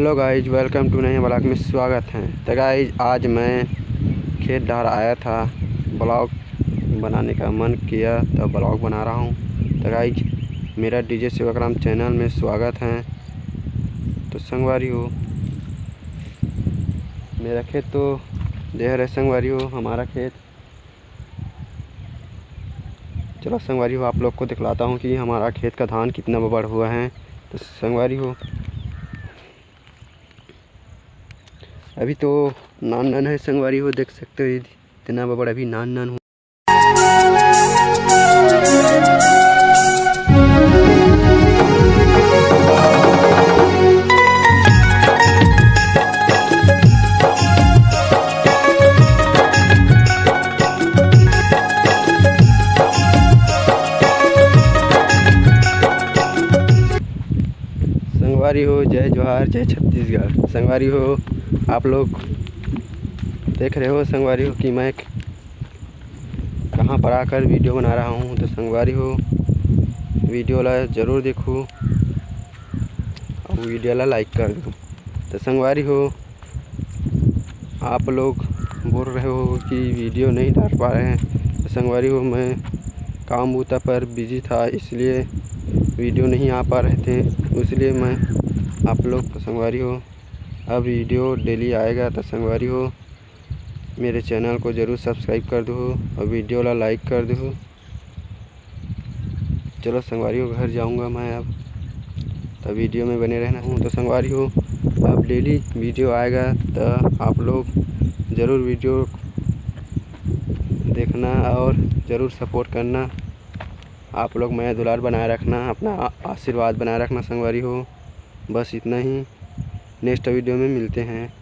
Hello guys, welcome to नए blog में स्वागत है। तो गाइज आज मैं खेत धार आया था, ब्लॉग बनाने का मन किया तो ब्लॉग बना रहा हूँ। तो गाइज मेरा डीजे शिवकराम चैनल में स्वागत है। तो संगवारी हो, मेरा खेत तो देहर है संगवारी हो, हमारा खेत। चलो संगवारी हो, आप लोग को दिखलाता हूँ कि हमारा खेत का धान कितना बड़ हुआ है। तो संगवारी हो, अभी तो नान है संगवारी हो, देख सकते हो इतना बड़ा अभी नान हो। संगवारी हो, जय जोहार, जय छत्तीसगढ़। संगवारी हो, आप लोग देख रहे हो संगवारी हो कि मैं कहाँ पर आकर वीडियो बना रहा हूँ। तो संगवारी हो, वीडियो ला ज़रूर देखो और वीडियो ला लाइक कर दो। तो संगवारी हो, आप लोग बोल रहे हो कि वीडियो नहीं डाल पा रहे हैं। तो संगवारी हो, मैं काम बूता पर बिजी था, इसलिए वीडियो नहीं आ पा रहे थे, इसलिए मैं आप लोग तो संगवारी हो अब वीडियो डेली आएगा। तो संगवारी हो, मेरे चैनल को ज़रूर सब्सक्राइब कर दो और वीडियो ला लाइक कर दो। चलो संगवारी हो, घर जाऊंगा मैं अब, तो वीडियो में बने रहना हूँ। तो संगवारी हो, अब डेली वीडियो आएगा, तो आप लोग ज़रूर वीडियो देखना और ज़रूर सपोर्ट करना। आप लोग मैं दुलार बनाए रखना, अपना आशीर्वाद बनाए रखना संगवारी हो। बस इतना ही, नेक्स्ट वीडियो में मिलते हैं।